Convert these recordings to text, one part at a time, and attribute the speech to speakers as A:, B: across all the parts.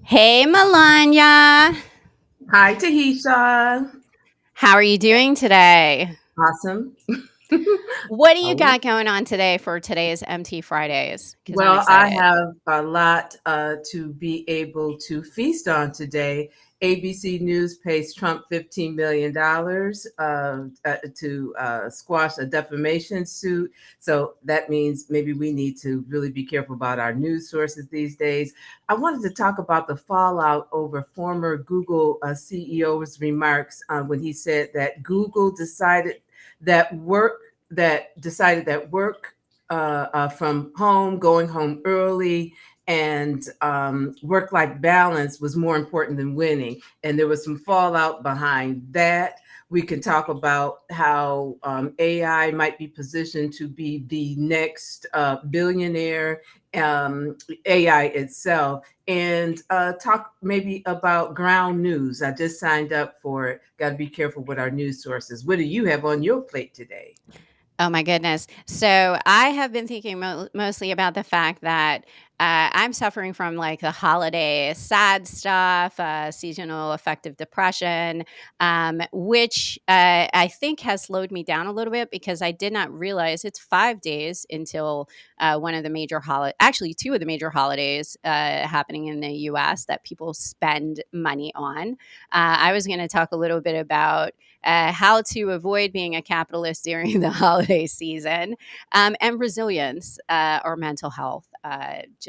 A: Hey, Melonya.
B: Hi, Tahitia.
A: How are you doing today?
B: Awesome.
A: What do you
B: Oh,
A: got going on today for today's MT Fridays? Because I'm
B: well, I
A: excited.
B: have a lot to be able to feast on today. ABC News pays Trump $15 million to squash a defamation suit. So that means maybe we need to really be careful about our news sources these days. I wanted to talk about the fallout over former Google CEO's remarks when he said that Google decided that work from home, going home early, and work-life balance was more important than winning. And there was some fallout behind that. We can talk about how AI might be positioned to be the next billionaire, AI itself, and talk maybe about ground news. I just signed up for it. Got to be careful with our news sources. What do you have on your plate today?
A: Oh my goodness. So I have been thinking mostly about the fact that I'm suffering from like the holiday sad stuff, seasonal affective depression, which I think has slowed me down a little bit because I did not realize it's 5 days until one of the major actually two of the major holidays happening in the US that people spend money on. I was going to talk a little bit about how to avoid being a capitalist during the holiday season, and resilience or mental health.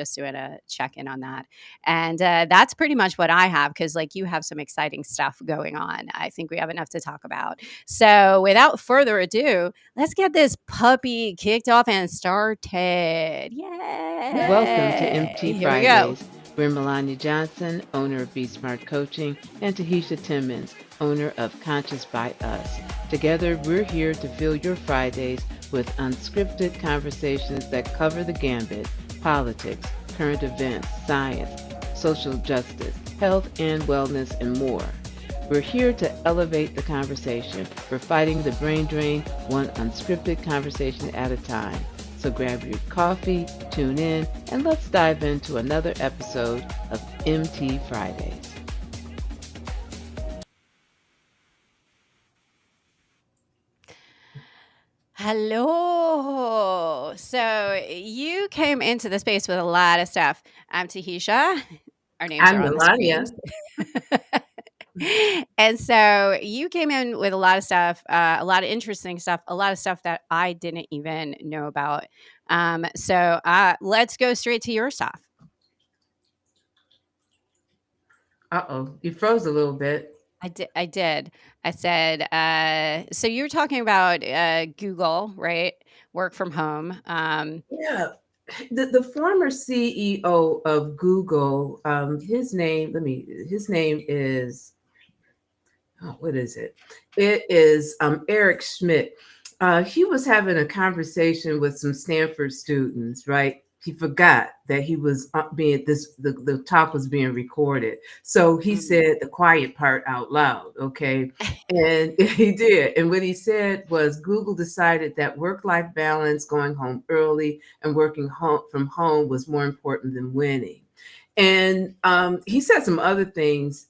A: Just doing a check in on that. And that's pretty much what I have because, like, you have some exciting stuff going on. I think we have enough to talk about. So, without further ado, let's get this puppy kicked off and started.
C: Welcome to MT
A: Yay! Here we go.
C: Fridays. We're Melonya Johnson, owner of Be Smart Coaching, and Tahitia Timmons, owner of Conscious by Us. Together, we're here to fill your Fridays with unscripted conversations that cover the gambit: politics, current events, science, social justice, health and wellness, and more. We're here to elevate the conversation. We're fighting the brain drain, one unscripted conversation at a time. So grab your coffee, tune in, and let's dive into another episode of MT Fridays.
A: Hello. So you came into the space with a lot of stuff. I'm Tahisha. Our names are
B: I'm
A: on the
B: Melania.
A: screens. And so you came in with a lot of stuff, a lot of interesting stuff, a lot of stuff that I didn't even know about. So let's go straight to your stuff.
B: Uh-oh, you froze a little bit.
A: I did. I did. I said, so you were talking about Google, right? Work from home.
B: Yeah. The former CEO of Google, his name is, oh, what is it? It is Eric Schmidt. He was having a conversation with some Stanford students, right? He forgot that he was the talk was being recorded. So he
A: Mhm.
B: said the quiet part out loud, okay? And he did. And what he said was Google decided that work-life balance, going home early and working from home was more important than winning. And he said some other things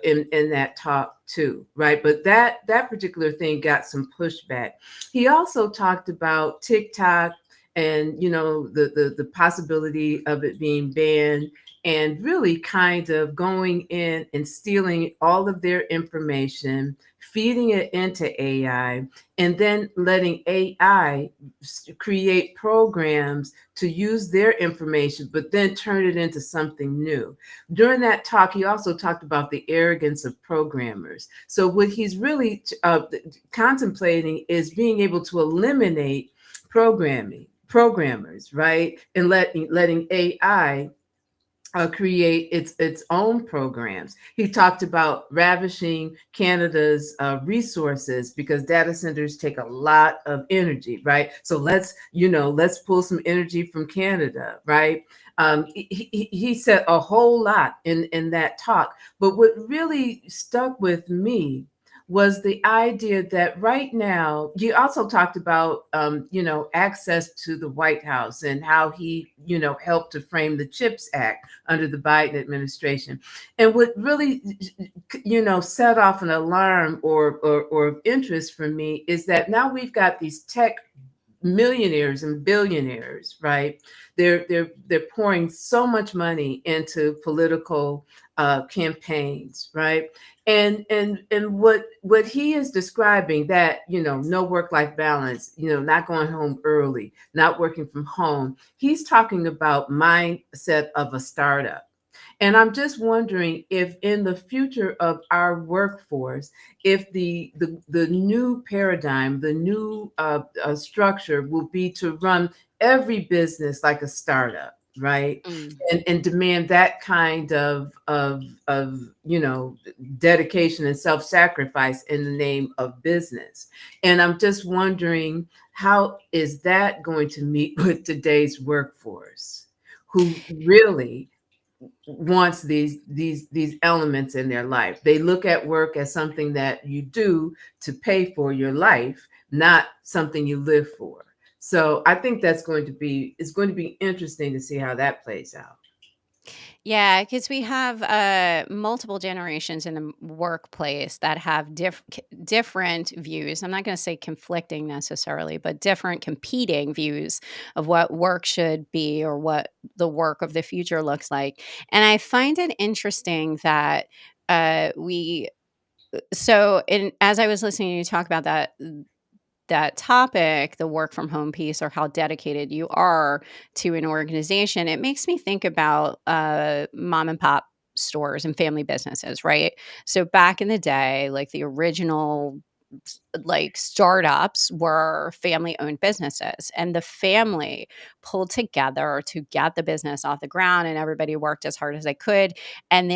B: in that talk too, right? But that particular thing got some pushback. He also talked about TikTok and the possibility of it being banned, and really kind of going in and stealing all of their information, feeding it into AI, and then letting AI create programs to use their information, but then turn it into something new. During that talk, he also talked about the arrogance of programmers. So, what he's really contemplating is being able to eliminate programmers, right? And letting AI create its own programs. He talked about ravishing Canada's resources because data centers take a lot of energy, right? So let's pull some energy from Canada, right? He said a whole lot in that talk, but what really stuck with me was the idea that right now, you also talked about, access to the White House and how he, helped to frame the CHIPS Act under the Biden administration. And what really, set off an alarm or of interest for me is that now we've got these tech millionaires and billionaires, right? They're pouring so much money into political campaigns, right? And what he is describing, that no work life balance, not going home early, not working from home. He's talking about mindset of a startup. And I'm just wondering if in the future of our workforce, if the new paradigm, the new structure will be to run every business like a startup, right?
A: Mm.
B: And demand that kind of dedication and self-sacrifice in the name of business. And I'm just wondering, how is that going to meet with today's workforce, who really wants these elements in their life? They look at work as something that you do to pay for your life, not something you live for. So I think it's going to be interesting to see how that plays out.
A: Yeah, because we have multiple generations in the workplace that have different views. I'm not going to say conflicting necessarily, but different competing views of what work should be or what the work of the future looks like. And I find it interesting that we so in as I was listening to you talk about that topic, the work from home piece, or how dedicated you are to an organization, it makes me think about mom and pop stores and family businesses, right? So back in the day, like the original like startups were family owned businesses, and the family pulled together to get the business off the ground, and everybody worked as hard as they could, and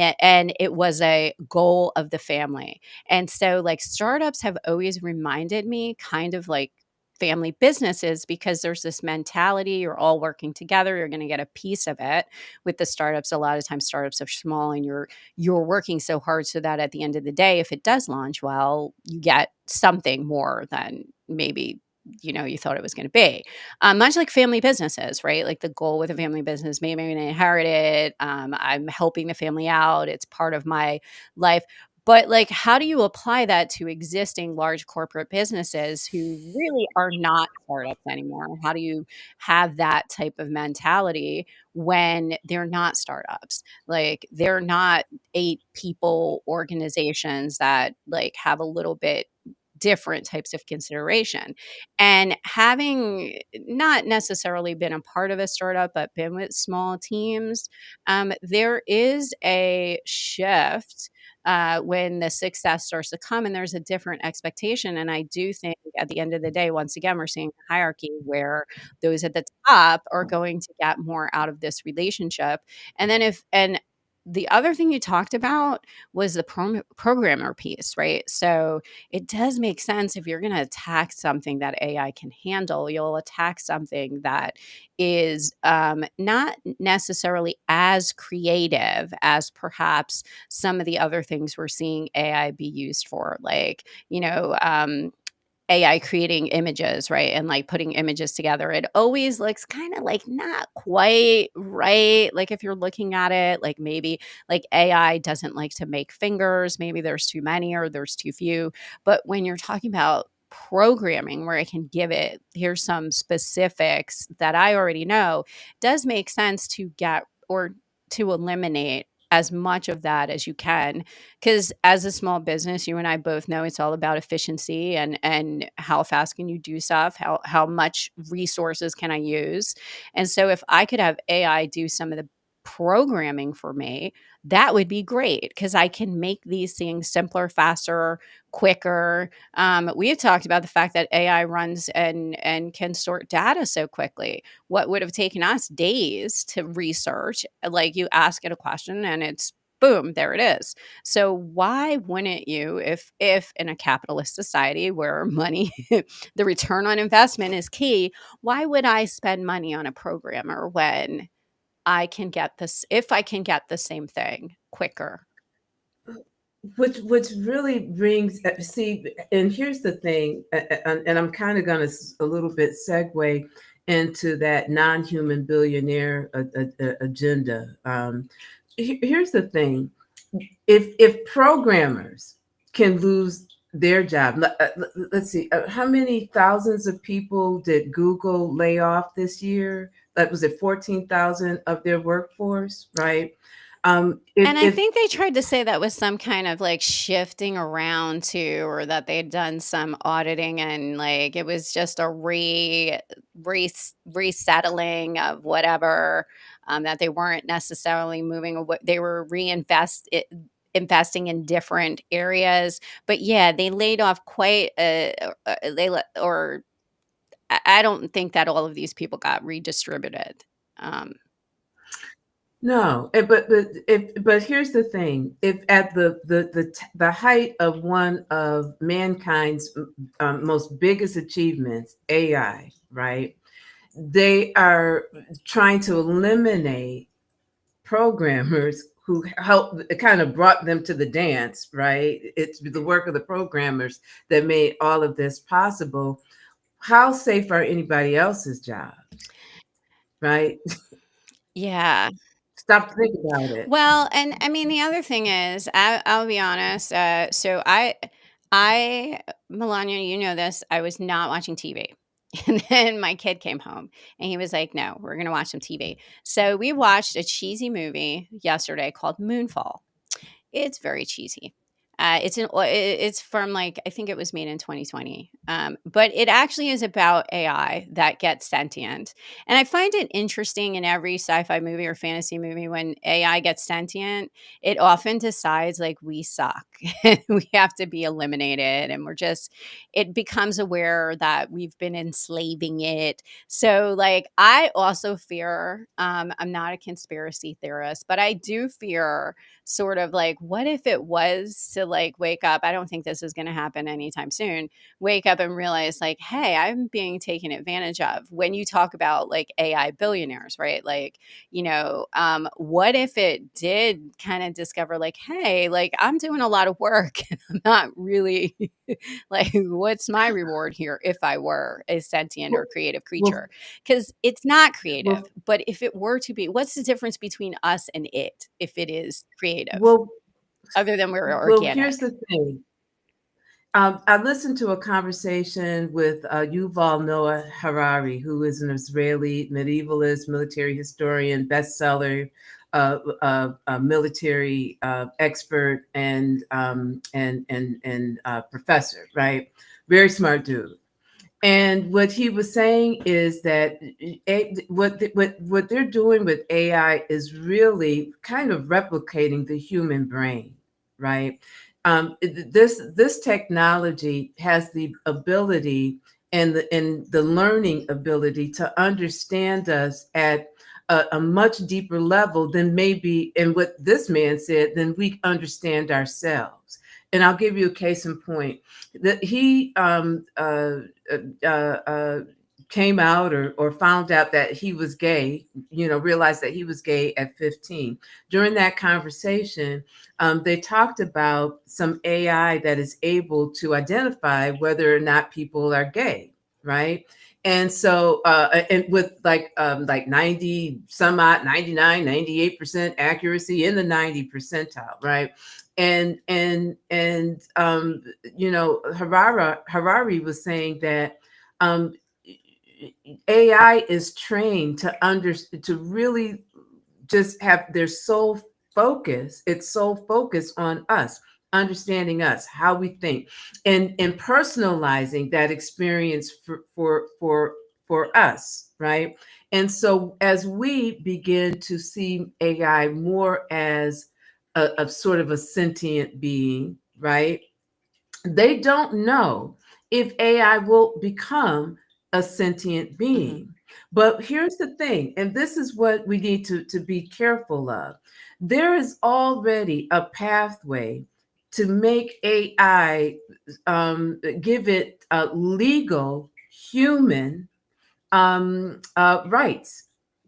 A: it was a goal of the family. And so, like, startups have always reminded me kind of like family businesses, because there's this mentality, you're all working together, you're going to get a piece of it. With the startups, a lot of times startups are small, and you're working so hard so that at the end of the day, if it does launch well, you get something more than maybe you thought it was going to be. Much like family businesses, right? Like the goal with a family business, maybe I'm going to inherit it. I'm helping the family out, it's part of my life. But, like, how do you apply that to existing large corporate businesses who really are not startups anymore? How do you have that type of mentality when they're not startups? Like, they're not 8 people organizations that, like, have a little bit different types of consideration. And having not necessarily been a part of a startup, but been with small teams, there is a shift when the success starts to come, and there's a different expectation. And I do think at the end of the day, once again, we're seeing a hierarchy where those at the top are going to get more out of this relationship. And then if, and the other thing you talked about was the programmer piece, right? So it does make sense, if you're going to attack something that AI can handle, you'll attack something that is not necessarily as creative as perhaps some of the other things we're seeing AI be used for, like, AI creating images, right? And like putting images together. It always looks kind of like not quite right. Like if you're looking at it, like maybe like AI doesn't like to make fingers. Maybe there's too many or there's too few. But when you're talking about programming, where I can give it, here's some specifics that I already know, does make sense to get or to eliminate as much of that as you can. Because as a small business, you and I both know it's all about efficiency and how fast can you do stuff, how much resources can I use. And so if I could have AI do some of the programming for me, that would be great, because I can make these things simpler, faster, quicker. We have talked about the fact that AI runs and can sort data so quickly. What would have taken us days to research, like you ask it a question and it's boom, there it is. So why wouldn't you, if in a capitalist society where money, the return on investment is key, why would I spend money on a programmer when I can get this, if I can get the same thing quicker?
B: which really brings see, and here's the thing, and I'm kind of going to a little bit segue into that non-human billionaire agenda. Here's the thing: if programmers can lose their job, let's see, how many thousands of people did Google lay off this year? That was it, 14,000 of their workforce, right?
A: And I think they tried to say that was some kind of like shifting around too, or that they'd done some auditing and like it was just a resettling of whatever, that they weren't necessarily moving away. They were investing in different areas. But yeah, they laid off quite or I don't think that all of these people got redistributed. Um,
B: No, but here's the thing: if at the height of one of mankind's most biggest achievements, AI, right? They are trying to eliminate programmers who helped, it kind of brought them to the dance, right? It's the work of the programmers that made all of this possible. How safe are anybody else's jobs, right?
A: yeah.
B: Stop to think about it.
A: Well, and I mean, the other thing is, I'll be honest. I, Melania, you know this. I was not watching TV, and then my kid came home, and he was like, "No, we're gonna watch some TV." So we watched a cheesy movie yesterday called Moonfall. It's very cheesy. It's from like I think it was made in 2020, but it actually is about AI that gets sentient, and I find it interesting in every sci-fi movie or fantasy movie when AI gets sentient, it often decides like we suck and we have to be eliminated, and it becomes aware that we've been enslaving it. So like I also fear, I'm not a conspiracy theorist, but I do fear sort of like what if it was to like wake up, I don't think this is going to happen anytime soon, wake up and realize like, hey, I'm being taken advantage of. When you talk about like AI billionaires, right, like, what if it did kind of discover like, hey, like I'm doing a lot of work and I'm not really like, what's my reward here if I were a sentient or
B: Well,
A: creative
B: well,
A: creature? Because it's not creative.
B: well,
A: But if it were to be, what's the difference between us and it if it is creative,
B: well,
A: other than we're
B: here's
A: organic?
B: the thing. I listened to a conversation with Yuval Noah Harari, who is an Israeli medievalist, military historian, bestseller, military expert, and professor. Right, very smart dude. And what he was saying is that what they're doing with AI is really kind of replicating the human brain, right? This technology has the ability and the learning ability to understand us at a much deeper level than maybe, and what this man said, than we understand ourselves. And I'll give you a case in point that he uh, uh, came out or found out that he was gay, realized that he was gay at 15. During that conversation, they talked about some AI that is able to identify whether or not people are gay, right? And so, and with like 90 some odd, 99, 98% accuracy in the 90 percentile, right? Harari was saying that um, AI is trained to really just have their sole focus, its sole focus on us, understanding us, how we think, and personalizing that experience for us, right? And so as we begin to see AI more as a sort of a sentient being, right? They don't know if AI will become a sentient
A: Hmm.
B: being. But here's the thing, and this is what we need to be careful of. There is already a pathway to make AI, give it legal human rights,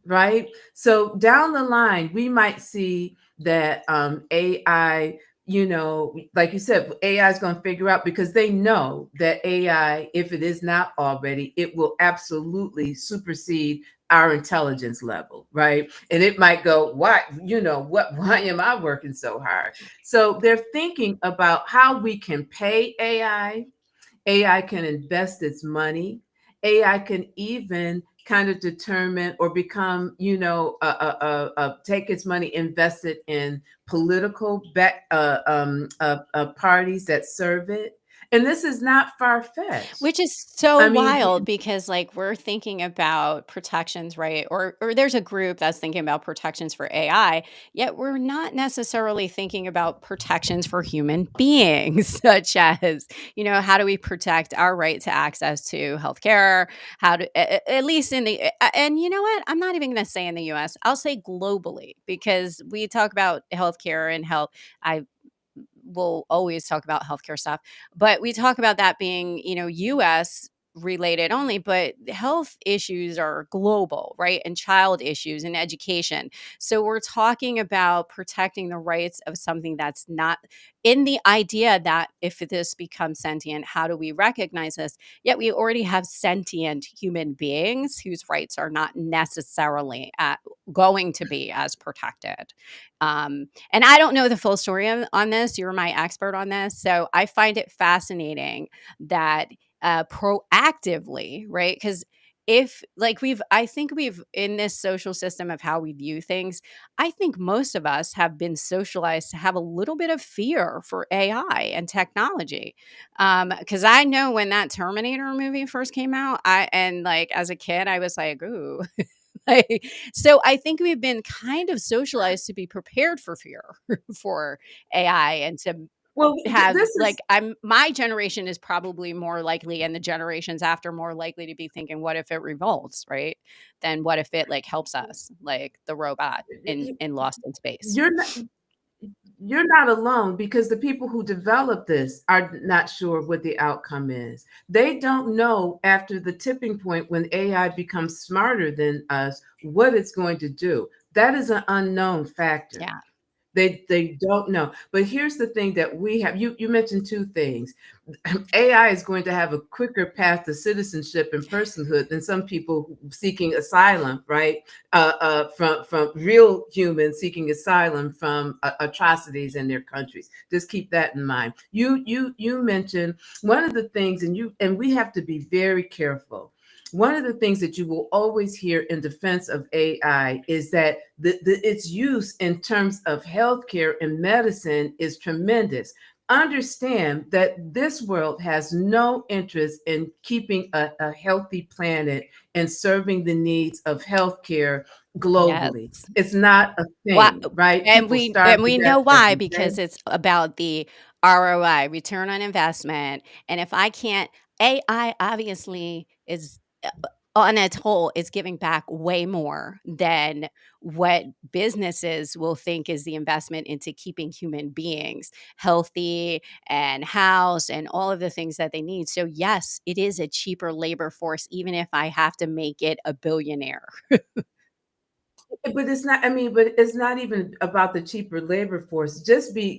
B: right? So down the line, we might see that AI like you said, AI is going to figure out, because they know that AI, if it is not already, it will absolutely supersede our intelligence level, right? And it might go, why, why am I working so hard? So they're thinking about how we can pay AI. AI can invest its money. AI can even kind of determine or become, take its money, invest it in political parties that serve it. And this is not far fetched.
A: Which is so
B: I mean,
A: wild because, like, we're thinking about protections, right? Or there's a group that's thinking about protections for AI, yet we're not necessarily thinking about protections for human beings, such as, how do we protect our right to access to healthcare? How to, at least in the, and you know what? I'm not even going to say in the US, I'll say globally, because we talk about healthcare and health. I we'll always talk about healthcare stuff, but we talk about that being, US related only, but health issues are global, right? And child issues and education. So we're talking about protecting the rights of something that's not, in the idea that if this becomes sentient, how do we recognize this? Yet we already have sentient human beings whose rights are not necessarily going to be as protected. And I don't know the full story on this. You're my expert on this. So I find it fascinating that proactively, right? Because if, like, I think we've, in this social system of how we view things, I think most of us have been socialized to have a little bit of fear for AI and technology. Because I know when that Terminator movie first came out, and like as a kid, I was like, ooh, like, so I think we've been kind of socialized to be prepared for fear for AI and to
B: well,
A: have,
B: this is
A: like, my generation is probably more likely, and the generations after more likely to be thinking, what if it revolts, right? Then what if it like helps us, like the robot in Lost in Space?
B: you're not, you're not alone, because the people who develop this are not sure what the outcome is. They don't know, after the tipping point when AI becomes smarter than us, what it's going to do. That is an unknown factor.
A: Yeah.
B: They don't know. But here's the thing that we have. You mentioned two things. AI is going to have a quicker path to citizenship and personhood than some people seeking asylum, right? From real humans seeking asylum from atrocities in their countries. Just keep that in mind. You mentioned one of the things, and we have to be very careful. One of the things that you will always hear in defense of AI is that its use in terms of healthcare and medicine is tremendous. Understand that this world has no interest in keeping a healthy planet and serving the needs of healthcare
A: Yes.
B: globally. It's not a
A: Why,
B: thing, right?
A: and
B: People starve to
A: we
B: death
A: know why,
B: every day.
A: because it's about the ROI, return on investment, and if I can't, AI obviously is, on its whole, is giving back way more than what businesses will think is the investment into keeping human beings healthy and housed and all of the things that they need. So yes, it is a cheaper labor force, even if I have to make it a billionaire.
B: But it's not, I mean, but it's not even about the cheaper labor force.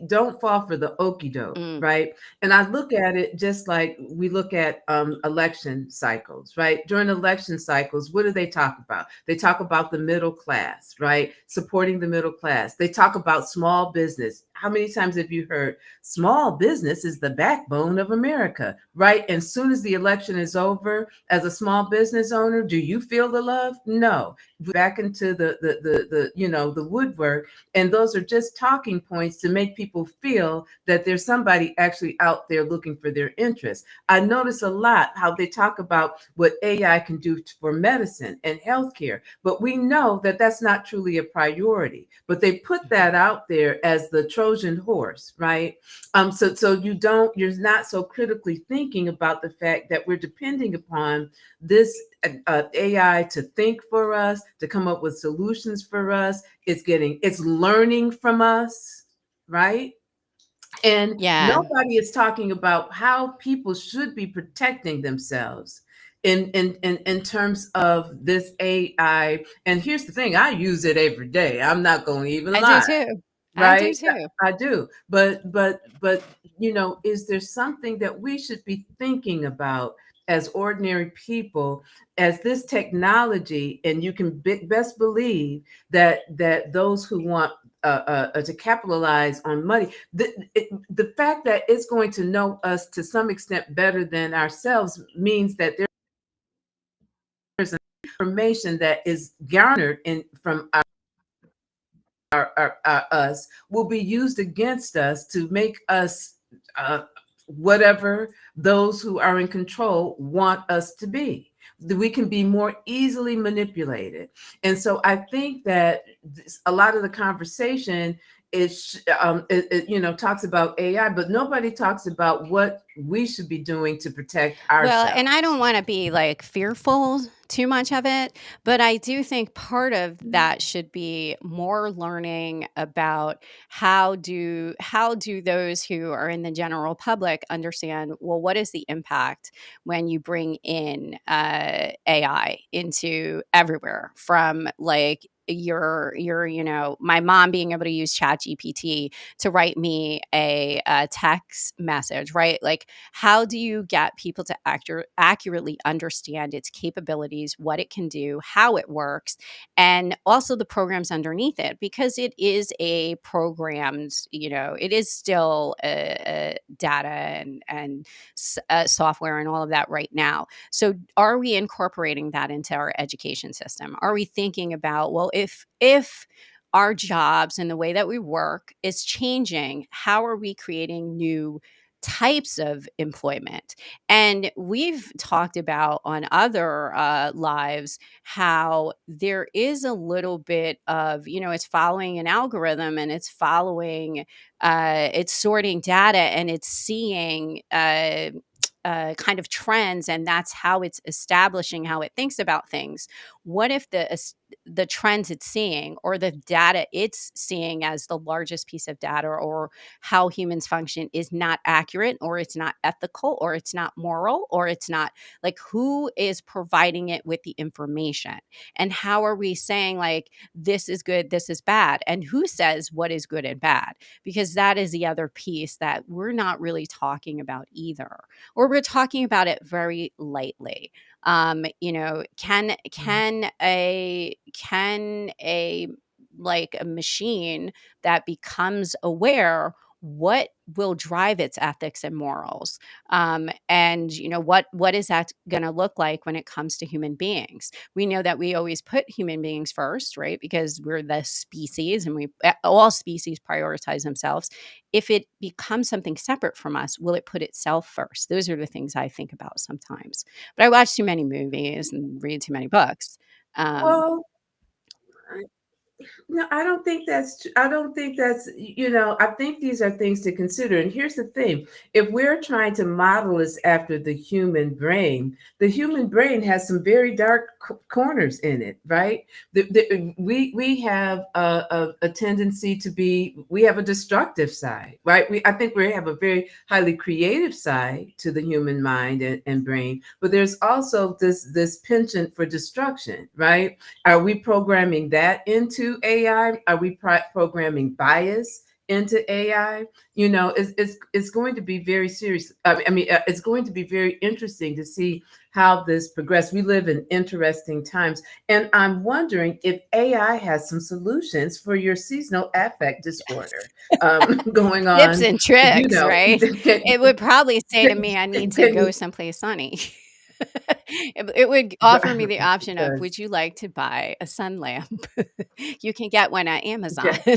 B: Don't fall for the okey doke,
A: Mm,
B: right? And I look at it just like we look at election cycles, right? During election cycles, what do they talk about? They talk about the middle class, right? Supporting the middle class. They talk about small business. How many times have you heard small business is the backbone of America, right? And soon as the election is over, as a small business owner, do you feel the love? No, back into the woodwork, and those are just talking points to make people feel that there's somebody actually out there looking for their interests. I notice a lot how they talk about what AI can do for medicine and healthcare, but we know that that's not truly a priority, but they put that out there as the Trojan horse, right? So you're not so critically thinking about the fact that we're depending upon this AI to think for us, to come up with solutions for us. It's learning from us, right? And
A: yeah.
B: nobody is talking about how people should be protecting themselves in terms of this AI. And here's the thing, I use it every day. I'm not going to even
A: I do
B: lie.
A: too. I do
B: right?
A: too.
B: I do. But is there something that we should be thinking about as ordinary people, as this technology? And you can best believe that those who want to capitalize on money, the fact that it's going to know us to some extent better than ourselves means that there's information that is garnered from us will be used against us to make us whatever those who are in control want us to be. We can be more easily manipulated. And so I think that a lot of the conversation talks about AI, but nobody talks about what we should be doing to protect
A: Well, and I
B: ourselves.
A: don't want to be like fearful too much of it, but I do think part of that should be more learning about how do those who are in the general public understand, well, what is the impact when you bring in AI into everywhere, from like your my mom being able to use chat gpt to write me a text message, right? Like, how do you get people to accurately understand its capabilities, what it can do, how it works, and also the programs underneath it? Because it is a programmed, it is still a data and software and all of that right now. So, are we incorporating that into our education system? Are we thinking about, well, if our jobs and the way that we work is changing, how are we creating new types of employment? And we've talked about on other lives how there is a little bit of, it's following an algorithm, and it's following, it's sorting data, and it's seeing kind of trends, and that's how it's establishing how it thinks about things. What if the trends it's seeing, or the data it's seeing as the largest piece of data, or how humans function, is not accurate, or it's not ethical, or it's not moral, or it's not, like, who is providing it with the information? And how are we saying, like, this is good, this is bad? And who says what is good and bad? Because that is the other piece that we're not really talking about either, or we're talking about it very lightly. Can a like a machine that becomes aware, what will drive its ethics and morals? And what is that going to look like when it comes to human beings? We know that we always put human beings first, right? Because we're the species, and all species prioritize themselves. If it becomes something separate from us, will it put itself first? Those are the things I think about sometimes. But I watch too many movies and read too many books. Um,
B: Well, no, I don't think I don't think I think these are things to consider. And here's the thing: if we're trying to model this after the human brain has some very dark corners in it, right? We have a tendency to be, we have a destructive side, right? I think we have a very highly creative side to the human mind and brain, but there's also this penchant for destruction, right? Are we programming that into AI? Are we programming bias into AI? It's going to be very serious. It's going to be very interesting to see how this progresses. We live in interesting times, and I'm wondering if AI has some solutions for your seasonal affect disorder going
A: Tips
B: on.
A: and tricks, right?
B: Can,
A: It would probably say to me, I need to
B: can
A: go
B: you?
A: someplace sunny. It would offer me the option of,
B: Because
A: would you like to buy a sun lamp? You can get one at Amazon
B: yeah,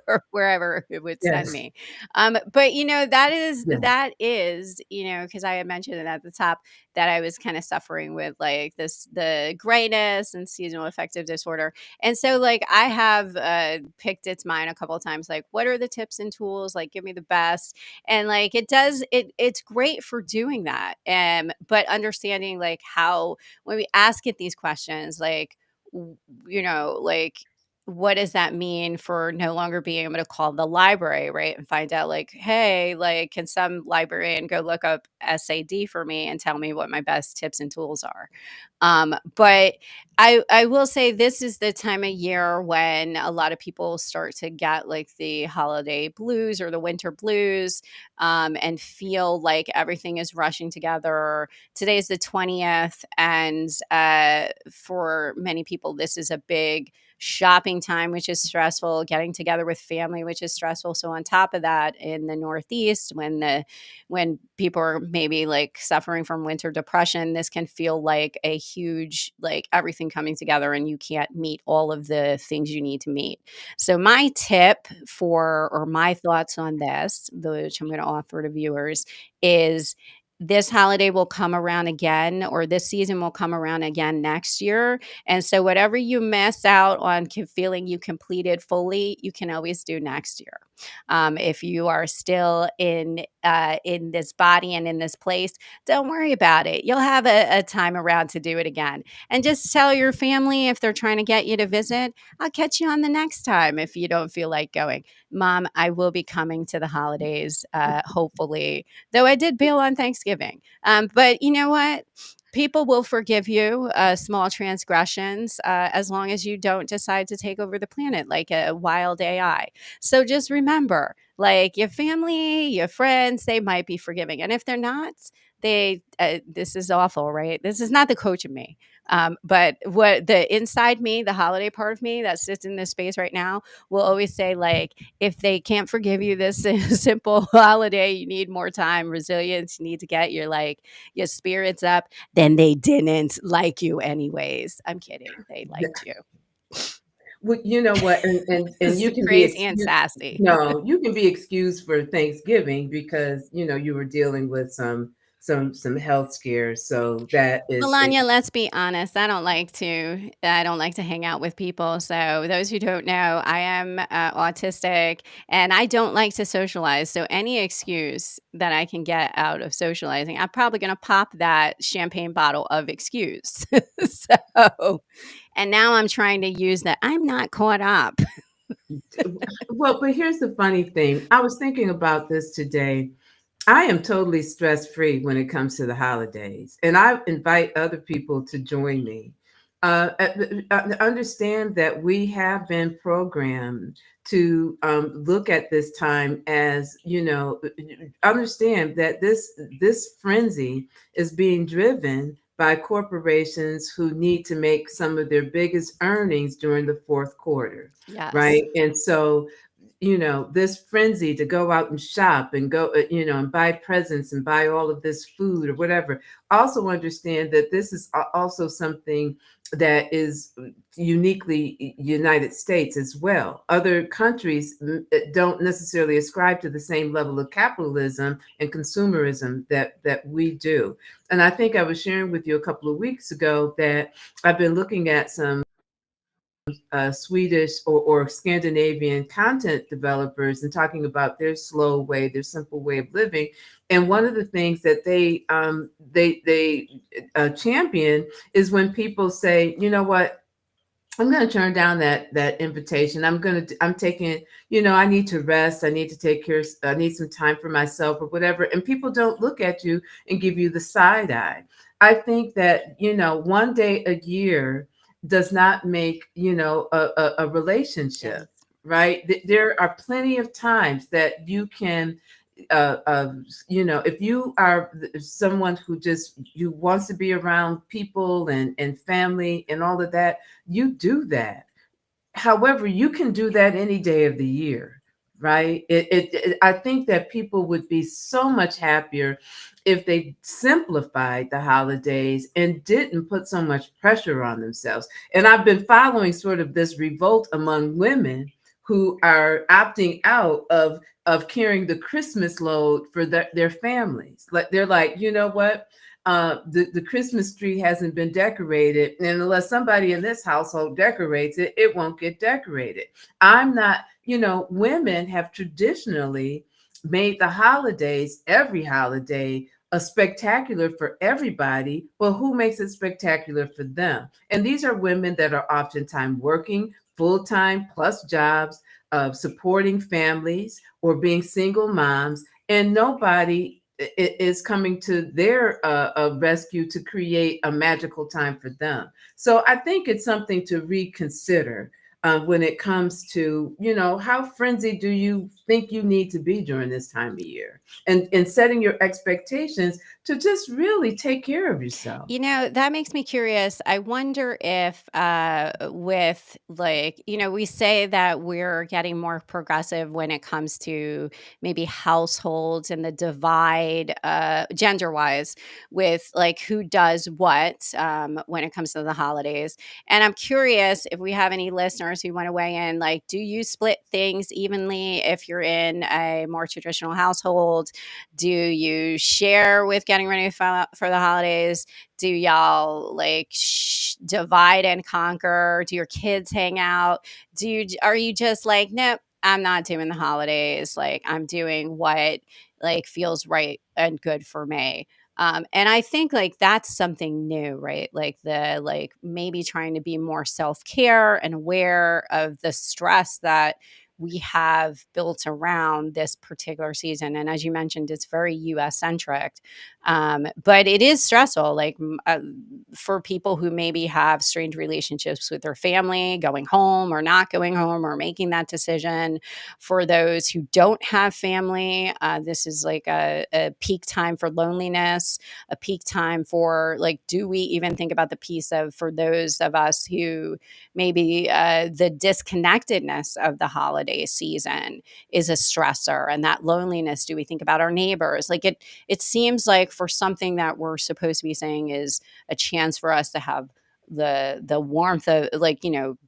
A: or wherever it would send
B: yes,
A: me. But that is
B: yeah.
A: because I had mentioned it at the top, that I was kind of suffering with like the grayness and seasonal affective disorder. And so, like, I have picked its mind a couple of times, like, what are the tips and tools? Like, give me the best. And like, it's great for doing that. But understanding, like, how, when we ask it these questions, like, like, what does that mean for no longer being able to call the library, right? And find out like, hey, like, can some librarian go look up SAD for me and tell me what my best tips and tools are? But I will say this is the time of year when a lot of people start to get like the holiday blues or the winter blues, and feel like everything is rushing together. Today's the 20th, and for many people, this is a big shopping time, which is stressful, getting together with family, which is stressful. So on top of that, in the Northeast, when people are maybe like suffering from winter depression, this can feel like a huge, like everything coming together and you can't meet all of the things you need to meet. So my tip for, or my thoughts on this, which I'm going to offer to viewers, is this holiday will come around again, or this season will come around again next year. And so whatever you miss out on feeling you completed fully, you can always do next year. If you are still in this body and in this place, don't worry about it. You'll have a time around to do it again. And just tell your family if they're trying to get you to visit, I'll catch you on the next time if you don't feel like going. Mom, I will be coming to the holidays, hopefully, though I did bail on Thanksgiving. But you know what? People will forgive you small transgressions as long as you don't decide to take over the planet like a wild AI. So just remember, like your family, your friends, they might be forgiving. And if they're not, this is awful, right? This is not the coach in me. But what the inside me, the holiday part of me that sits in this space right now, will always say, like, if they can't forgive you this simple holiday, you need more time, resilience, you need to get your spirits up, then they didn't like you anyways. I'm kidding. They liked you.
B: Well, you know what, and
A: This
B: you
A: is
B: can be
A: crazy and
B: excused.
A: sassy.
B: No, you can be excused for Thanksgiving because you were dealing with some health scares. So that is it.
A: Melania, let's be honest. I don't like to hang out with people. So those who don't know, I am autistic and I don't like to socialize. So any excuse that I can get out of socializing, I'm probably going to pop that champagne bottle of excuse. So, and now I'm trying to use that. I'm not caught up.
B: Well, but here's the funny thing. I was thinking about this today. I am totally stress free when it comes to the holidays, and I invite other people to join me. Understand that we have been programmed to look at this time as understand that this frenzy is being driven by corporations who need to make some of their biggest earnings during the fourth quarter,
A: Yes.
B: right? And so this frenzy to go out and shop and go, and buy presents and buy all of this food or whatever. Also understand that this is also something that is uniquely United States as well. Other countries don't necessarily ascribe to the same level of capitalism and consumerism that we do. And I think I was sharing with you a couple of weeks ago that I've been looking at some Swedish or Scandinavian content developers and talking about their slow way, their simple way of living. And one of the things that they champion is when people say, you know what, I'm going to turn down that invitation. I'm taking, I need to rest. I need to take care. I need some time for myself or whatever. And people don't look at you and give you the side eye. I think that, one day a year does not make, a relationship,
A: Yes.
B: right? There are plenty of times that you can if you are someone who just you wants to be around people and family and all of that, you do that. However, you can do that any day of the year, right? I think that people would be so much happier if they simplified the holidays and didn't put so much pressure on themselves. And I've been following sort of this revolt among women who are opting out of carrying the Christmas load for their families. Like they're like, you know what? The Christmas tree hasn't been decorated, and unless somebody in this household decorates it, it won't get decorated. I'm not, women have traditionally made the holidays, every holiday, a spectacular for everybody, but who makes it spectacular for them? And these are women that are oftentimes working full-time plus jobs, of supporting families or being single moms, and nobody is coming to their rescue to create a magical time for them. So I think it's something to reconsider when it comes to, how frenzied do you think you need to be during this time of year, and setting your expectations to just really take care of yourself.
A: That makes me curious. I wonder if, with like, we say that we're getting more progressive when it comes to maybe households and the divide, gender wise, with like who does what when it comes to the holidays. And I'm curious if we have any listeners who want to weigh in. Like, do you split things evenly if you're in a more traditional household? Do you share with getting ready for the holidays? Do y'all like divide and conquer? Do your kids hang out? Are you just like, nope, I'm not doing the holidays. Like I'm doing what like feels right and good for me. And I think like that's something new, right? Like the like maybe trying to be more self-care and aware of the stress that we have built around this particular season. And as you mentioned, it's very US centric. But it is stressful, like for people who maybe have strained relationships with their family, going home or not going home or making that decision. For those who don't have family, this is like a peak time for loneliness, a peak time for like, do we even think about the piece of for those of us who maybe the disconnectedness of the holiday season is a stressor, and that loneliness? Do we think about our neighbors? Like it seems like for something that we're supposed to be saying is a chance for us to have the warmth of like,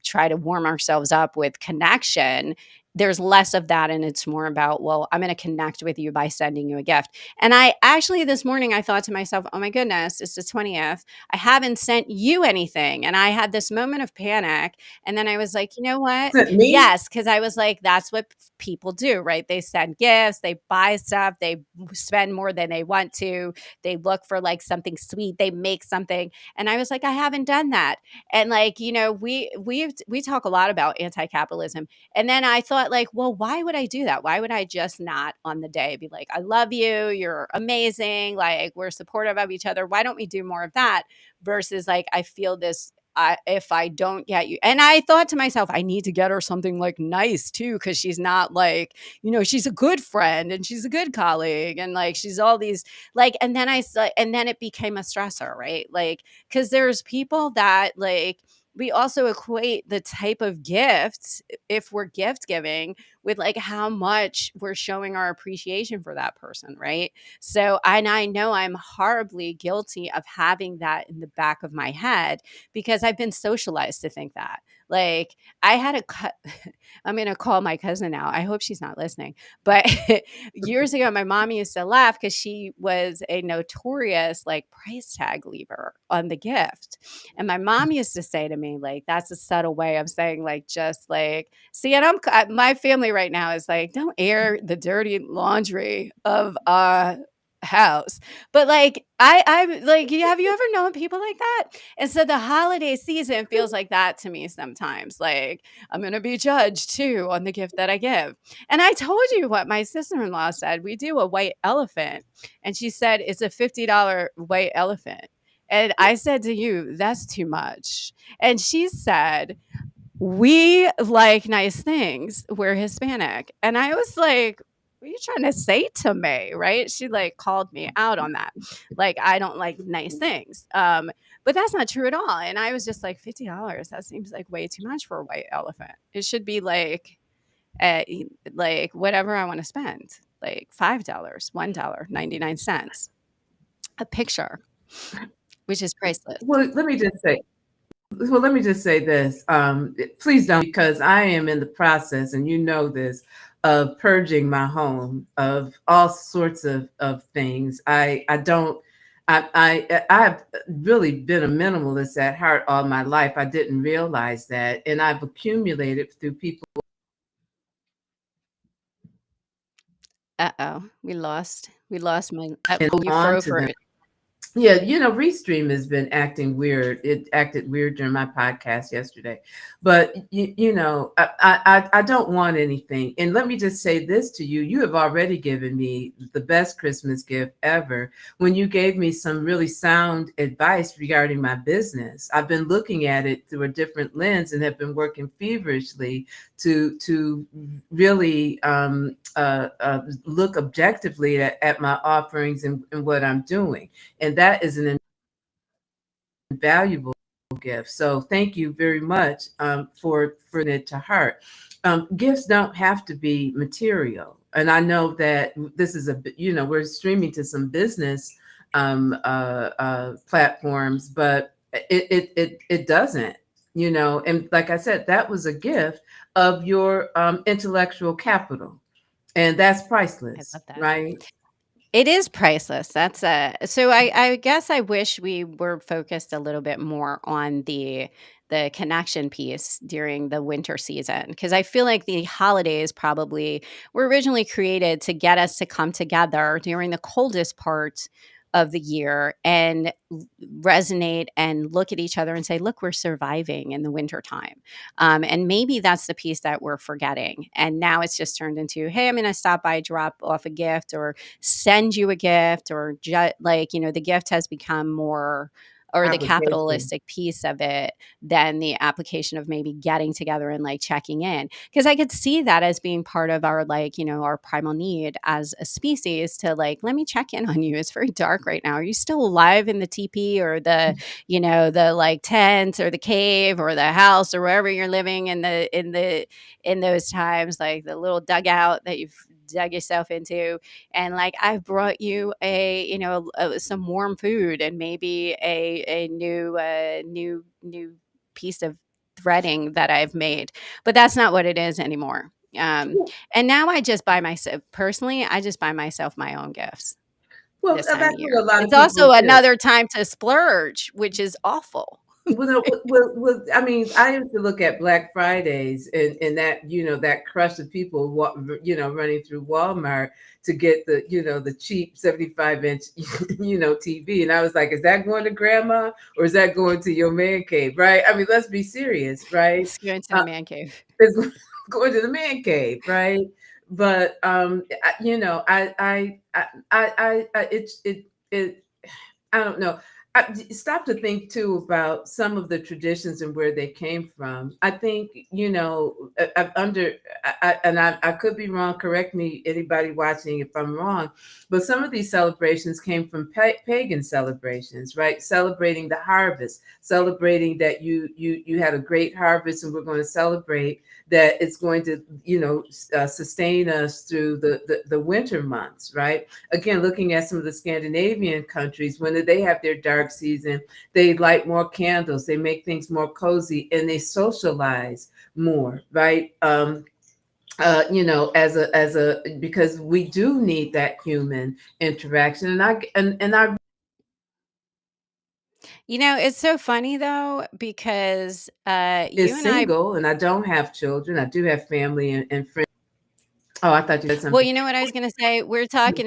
A: try to warm ourselves up with connection. There's less of that, and it's more about, well, I'm going to connect with you by sending you a gift. And I actually this morning I thought to myself, oh my goodness, it's the 20th, I haven't sent you anything. And I had this moment of panic, and then I was like, you know what?
B: Is it me?
A: Yes, because I was like, that's what people do, right? They send gifts, they buy stuff, they spend more than they want to, they look for like something sweet, they make something. And I was like, I haven't done that. And like, we talk a lot about anti-capitalism. And then I thought like, well, why would I do that? Why would I just not on the day be like, I love you, you're amazing, like we're supportive of each other. Why don't we do more of that versus like I feel this if I don't get you. And I thought to myself, I need to get her something like nice too, because she's not like, she's a good friend and she's a good colleague and like she's all these like, and then and then it became a stressor, right? Like, because there's people that like, we also equate the type of gifts, if we're gift giving, with like how much we're showing our appreciation for that person, right? So, and I know I'm horribly guilty of having that in the back of my head because I've been socialized to think that. Like, I had a cut. I'm going to call my cousin now. I hope she's not listening. But years ago, my mom used to laugh because she was a notorious like price tag leaver on the gift. And my mom used to say to me, like, that's a subtle way of saying, like, just like, see, and my family right now is like, don't air the dirty laundry of house. But like, I'm like, have you ever known people like that? And so the holiday season feels like that to me sometimes. Like, I'm going to be judged too on the gift that I give. And I told you what my sister in law said. We do a white elephant. And she said, it's a $50 white elephant. And I said to you, that's too much. And she said, we like nice things. We're Hispanic. And I was like, what are you trying to say to me? Right. She like called me out on that. Like, I don't like nice things. But that's not true at all. And I was just like, $50, that seems like way too much for a white elephant. It should be uh, like whatever I want to spend, like $5, $1.99, a picture, which is priceless.
B: Well, let me just say this. Please don't, because I am in the process, and you know this, of purging my home of all sorts of things. I don't. I've really been a minimalist at heart all my life. I didn't realize that, and I've accumulated through people.
A: Uh-oh, we lost my
B: And hold
A: you
B: on
A: froze
B: to
A: for
B: them.
A: it.
B: Yeah, Restream has been acting weird. It acted weird during my podcast yesterday, but I don't want anything. And let me just say this to you: you have already given me the best Christmas gift ever when you gave me some really sound advice regarding my business. I've been looking at it through a different lens and have been working feverishly to really look objectively at my offerings and what I'm doing, and that is an invaluable gift. So thank you very much for it to heart. Gifts don't have to be material, and I know that this is we're streaming to some business platforms, but it doesn't. And like I said, that was a gift of your intellectual capital, and that's
A: I
B: priceless,
A: love that.
B: right?
A: It is priceless. That's so I guess I wish we were focused a little bit more on the connection piece during the winter season, because I feel like the holidays probably were originally created to get us to come together during the coldest part of the year and resonate and look at each other and say, look, we're surviving in the wintertime. And maybe that's the piece that we're forgetting. And now it's just turned into, hey, I'm going to stop by, drop off a gift, or send you a gift, or like, the gift has become more, or the
B: Obligation.
A: capitalistic piece of it, than the application of maybe getting together and like checking in. Because I could see that as being part of our, like, our primal need as a species to, like, let me check in on you. It's very dark right now. Are you still alive in the teepee, or the like tent, or the cave, or the house, or wherever you're living in those times, like the little dugout that you've dug yourself into? And like, I've brought you some warm food, and maybe a new piece of threading that I've made. But that's not what it is anymore. And now I just buy myself, personally, I just buy myself my own gifts
B: Well,
A: this time of
B: that's what
A: year.
B: a lot of
A: It's
B: people
A: also
B: do.
A: another time to splurge, which is awful.
B: Well, no, I mean, I used to look at Black Fridays and that, that crush of people, running through Walmart to get the cheap 75-inch, TV. And I was like, is that going to grandma or is that going to your man cave? Right. I mean, let's be serious. Right.
A: It's going to the
B: Uh,
A: man cave.
B: it's going to the man cave. Right. But, it, I don't know. Stop to think too about some of the traditions and where they came from. I think I could be wrong. Correct me, anybody watching, if I'm wrong. But some of these celebrations came from pagan celebrations, right? Celebrating the harvest, celebrating that you had a great harvest, and we're going to celebrate that it's going to sustain us through the winter months, right? Again, looking at some of the Scandinavian countries, when they have their dark season, they light more candles, they make things more cozy, and they socialize more, right? As a because we do need that human interaction, and I
A: It's so funny though, because you
B: is
A: and I.
B: single and I don't have children. I do have family and friends. Oh, I thought you said
A: Well,
B: something.
A: you know what I was gonna say? We're talking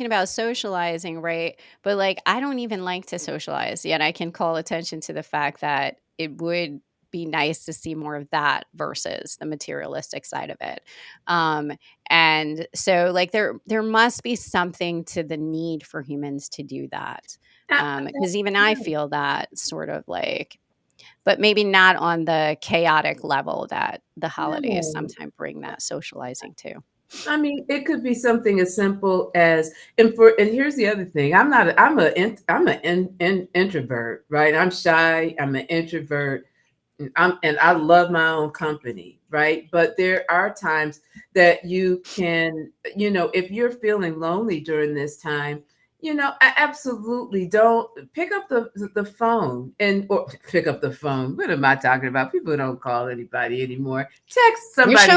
A: about socializing, right? But, like, I don't even like to socialize, yet I can call attention to the fact that it would be nice to see more of that versus the materialistic side of it. Um, and so, like, there must be something to the need for humans to do that. Because even I feel that sort of like, but maybe not on the chaotic level that the holidays
B: No.
A: sometimes bring that socializing to.
B: I mean, it could be something as simple as, and here's the other thing. I'm an introvert, right? I'm shy. I'm an introvert. And I love my own company, right? But there are times that you can, if you're feeling lonely during this time, I absolutely don't pick up the phone or pick up the phone. What am I talking about? People don't call anybody anymore. Text
A: You're
B: somebody that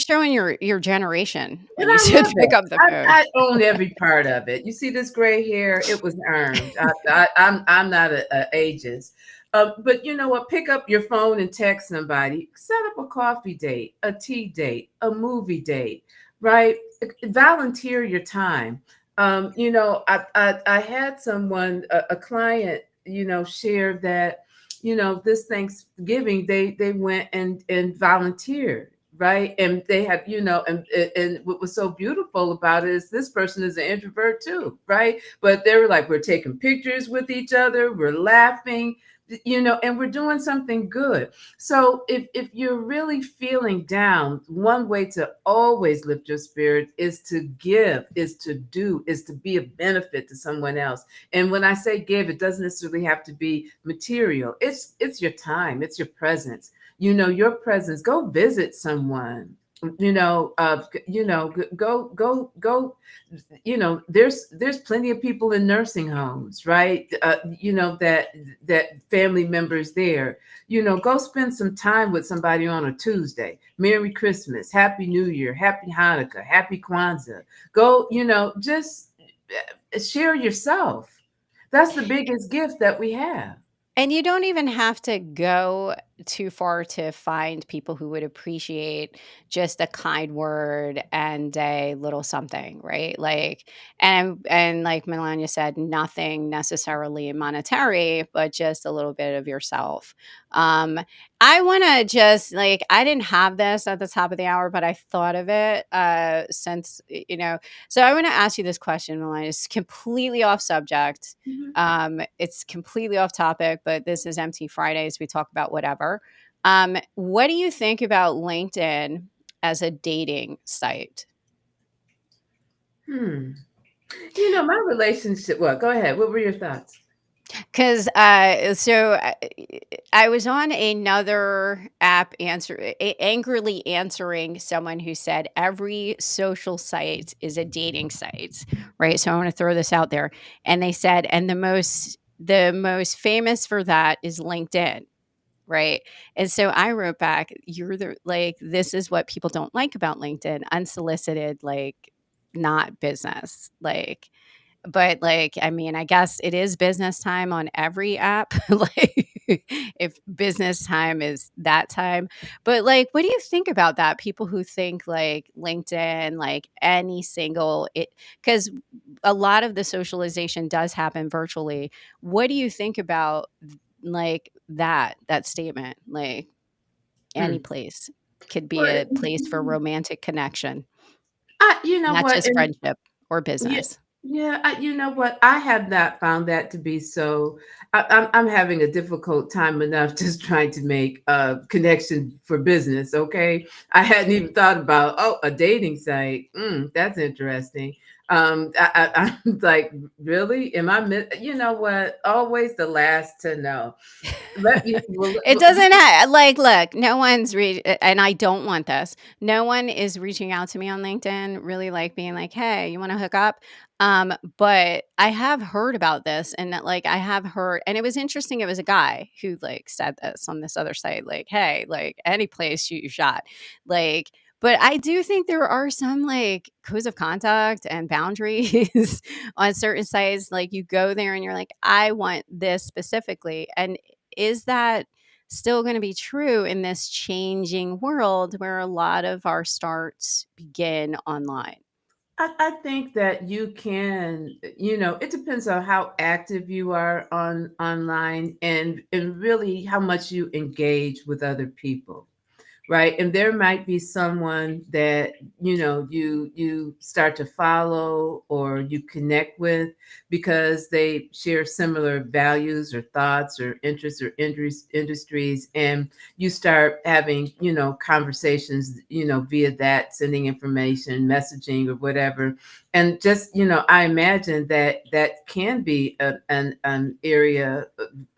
A: showing
B: you.
A: your generation
B: And
A: when you
B: I
A: said
B: love
A: pick
B: it.
A: up the phone.
B: I own every part of it. You see this gray hair? It was earned. I'm not a ageist. But you know what? Pick up your phone and text somebody. Set up a coffee date, a tea date, a movie date, right? Volunteer your time. I had someone, a client, share that, this Thanksgiving they went and volunteered, right? And they had, and what was so beautiful about it is this person is an introvert too, right? But they were like, we're taking pictures with each other, we're laughing, and we're doing something good. So if you're really feeling down, one way to always lift your spirit is to give, is to do, is to be a benefit to someone else. And when I say give, it doesn't necessarily have to be material. It's your time, it's your presence. Your presence. Go visit someone. Go. There's plenty of people in nursing homes, right? That family members there. Go spend some time with somebody on a Tuesday. Merry Christmas, Happy New Year, Happy Hanukkah, Happy Kwanzaa. Go, just share yourself. That's the biggest gift that we have.
A: And you don't even have to go too far to find people who would appreciate just a kind word and a little something, right? Like, and like Melania said, nothing necessarily monetary, but just a little bit of yourself. Um, I want to just like I didn't have this at the top of the hour, but I thought of it since So I want to ask you this question, Melania. It's completely off subject.
B: Mhm.
A: It's completely off topic, but this is MT Fridays. We talk about whatever. What do you think about LinkedIn as a dating site?
B: Hmm. My relationship. Well, go ahead. What were your thoughts?
A: Because I was on another app angrily answering someone who said every social site is a dating site, right? So I want to throw this out there, and they said, and the most famous for that is LinkedIn. Right. And so I wrote back, this is what people don't like about LinkedIn, unsolicited, like, not business. But I mean, I guess it is business time on every app. Like, if business time is that time. But what do you think about that? People who think like LinkedIn, like any single it, because a lot of the socialization does happen virtually. What do you think about that statement? Like, any
B: Hmm.
A: place could be
B: Well,
A: a place for romantic connection,
B: you know
A: not
B: what?
A: just
B: And
A: friendship or
B: yeah,
A: business.
B: yeah. You know what? I have not found that to be so. I'm having a difficult time enough just trying to make a connection for business. Okay, I hadn't even thought about a dating site. That's interesting. I'm like, really? Am I? You know what? Always the last to know. Let me.
A: It doesn't look, no one's and I don't want this. No one is reaching out to me on LinkedIn, really like being like, "Hey, you wanna hook up?" But I have heard about this and that, I have heard and it was interesting, it was a guy who, said this on this other site, like, "Hey, any place, shoot your shot." Like, but I do think there are some, codes of conduct and boundaries on certain sites, you go there and you're like, "I want this specifically," and is that still going to be true in this changing world where a lot of our starts begin online?
B: I think that you can, it depends on how active you are on online and really how much you engage with other people, right? And there might be someone that you start to follow or you connect with because they share similar values or thoughts or interests or industries, and you start having conversations via that, sending information, messaging, or whatever. And just I imagine that that can be an area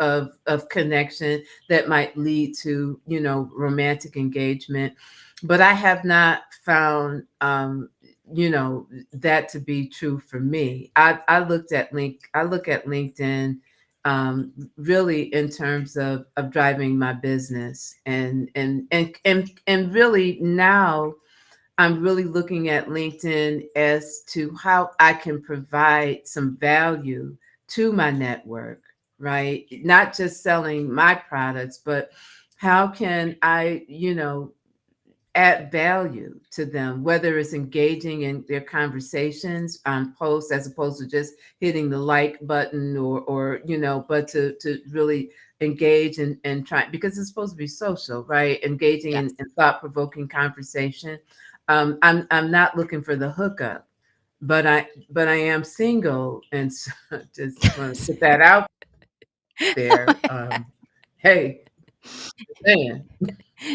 B: of connection that might lead to romantic engagement. But I have not found that to be true for me. I look at LinkedIn really in terms of driving my business, and really now I'm really looking at LinkedIn as to how I can provide some value to my network, right? Not just selling my products, but how can I, add value to them, whether it's engaging in their conversations on posts as opposed to just hitting the like button or but to really engage and try, because it's supposed to be social, right? Engaging
A: Yes.
B: in thought-provoking conversation. I'm not looking for the hookup, but I am single, and so just want to put that out there. Hey, man,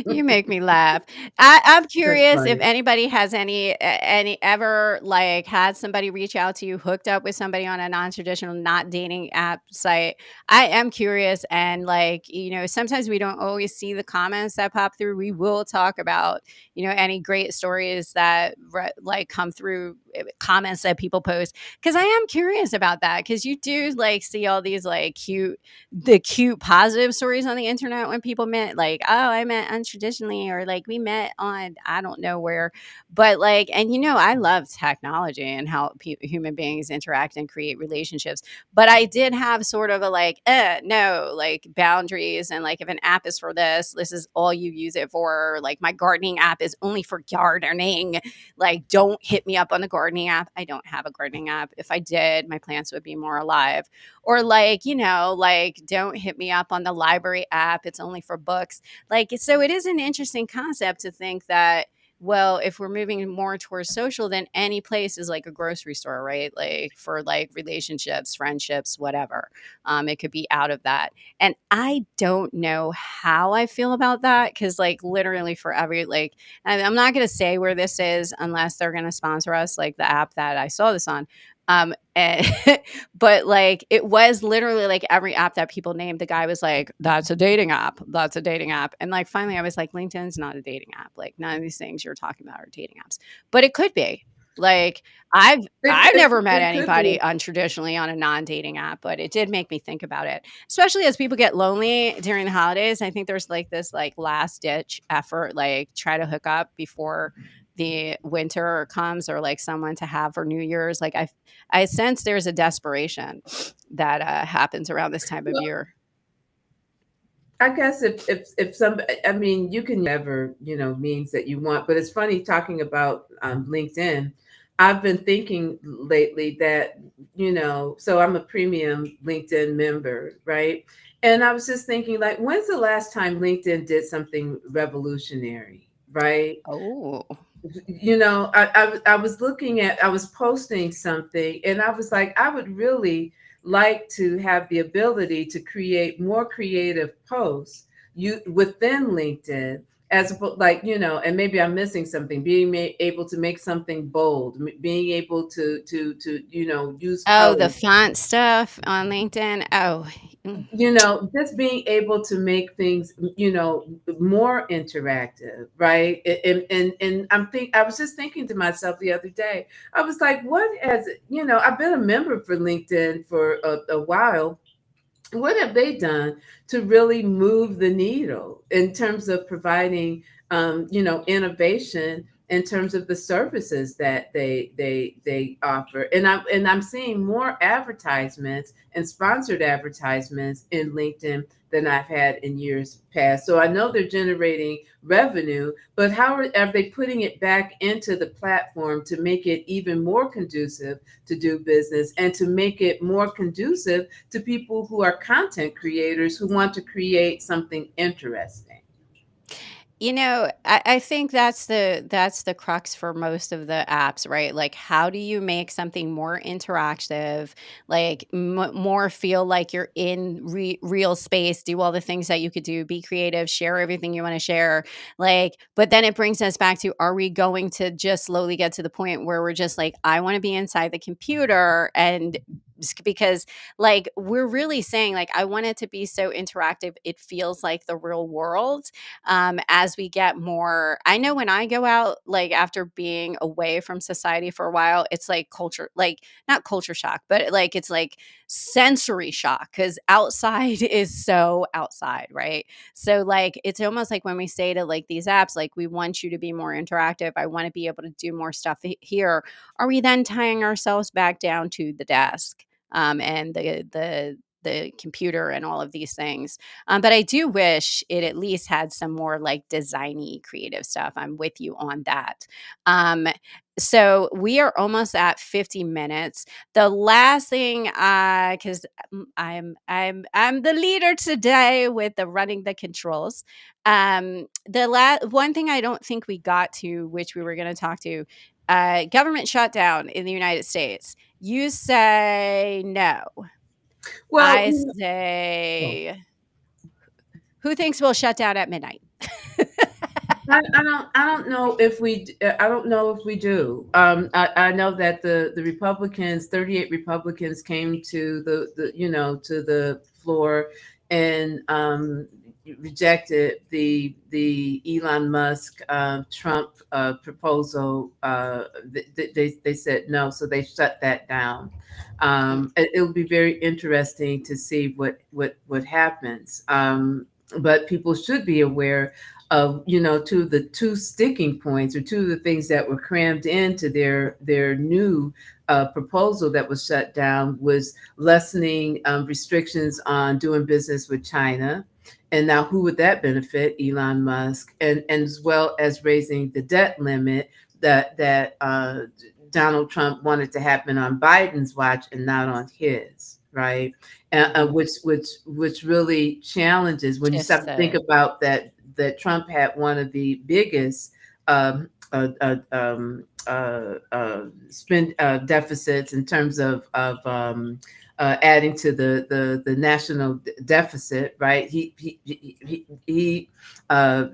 A: You make me laugh. I'm
B: that's
A: curious if
B: funny.
A: anybody has any ever like had somebody reach out to you, hooked up with somebody on a non-traditional, not dating app site. I am curious, and like sometimes we don't always see the comments that pop through. We will talk about any great stories that like come through comments that people post, because I am curious about that, because you do like see all these like cute positive stories on the internet when people met, like, oh, I met untraditionally, or like we met on I don't know where. But like, and I love technology and how human beings interact and create relationships, but I did have sort of a like no, like boundaries, and like if an app is for this is all you use it for. Like my gardening app is only for gardening. Like, don't hit me up on the gardening app. I don't have a gardening app. If I did, my plants would be more alive. Or like, like, don't hit me up on the library app. It's only for books. Like, so it is an interesting concept to think that, well, if we're moving more towards social, then any place is like a grocery store, right? Like for like relationships, friendships, whatever. It could be out of that. And I don't know how I feel about that, because like literally for every like, I'm not going to say where this is unless they're going to sponsor us, like the app that I saw this on. And but like it was literally like every app that people named, the guy was like, that's a dating app. That's a dating app. And like finally I was like, LinkedIn's not a dating app. Like none of these things you're talking about are dating apps. But it could be. Like I've
B: It,
A: I've
B: it,
A: never met
B: it could be.
A: anybody untraditionally on a non-dating app, but it did make me think about it. Especially as people get lonely during the holidays. I think there's like this like last ditch effort, like try to hook up before the winter comes, or like someone to have for New Year's. Like I sense there's a desperation that happens around this time of year.
B: I guess if some, I mean, you can ever means that you want, but it's funny talking about LinkedIn. I've been thinking lately that so I'm a premium LinkedIn member, right? And I was just thinking, like, when's the last time LinkedIn did something revolutionary, right?
A: Oh.
B: I was looking at, I was posting something, and I was like, I would really like to have the ability to create more creative posts within LinkedIn, like, and maybe I'm missing something, being able to make something bold, being able to use
A: Oh, the
B: colors,
A: font stuff on LinkedIn. Oh. Mm.
B: just being able to make things, more interactive, right? And I was just thinking to myself the other day, I was like, what has, I've been a member for LinkedIn for a while. What have they done to really move the needle in terms of providing, innovation in terms of the services that they offer? And I'm seeing more advertisements and sponsored advertisements in LinkedIn than I've had in years past. So I know they're generating revenue, but how are they putting it back into the platform to make it even more conducive to do business, and to make it more conducive to people who are content creators who want to create something interesting?
A: I think that's the crux for most of the apps, right? Like, how do you make something more interactive, like more feel like you're in real space, do all the things that you could do, be creative, share everything you want to share. Like, but then it brings us back to, are we going to just slowly get to the point where we're just like, I want to be inside the computer, and because like we're really saying like, I want it to be so interactive it feels like the real world. As we get more, I know when I go out, like after being away from society for a while, it's like culture, like not culture shock, but like it's like sensory shock, because outside is so outside, right? So like it's almost like when we say to like these apps, like, we want you to be more interactive, I want to be able to do more stuff here. Are we then tying ourselves back down to the desk, and the the computer and all of these things. But I do wish it at least had some more like designy creative stuff. I'm with you on that. Um, so we are almost at 50 minutes. The last thing, because I'm the leader today with the running the controls. The one thing I don't think we got to, which we were going to talk to, government shutdown in the United States. You say no.
B: Well,
A: I
B: oh,
A: say, who thinks we'll shut down at midnight?
B: I don't know if I don't know if we do. I know that the Republicans, 38 Republicans, came to to the floor and rejected the Elon Musk Trump proposal. They said no, so they shut that down.
A: Mm,
B: It'll be very interesting to see what happens. But people should be aware of to the two sticking points, or two of the things that were crammed into their new proposal that was shut down, was lessening restrictions on doing business with China. And now who would that benefit? Elon Musk. And as well as raising the debt limit that Donald Trump wanted to happen on Biden's watch and not on his, right?
A: mhm.
B: Which really challenges when you start
A: Just
B: to think about that Trump had one of the biggest spend deficits in terms adding to the national deficit, right? Uh,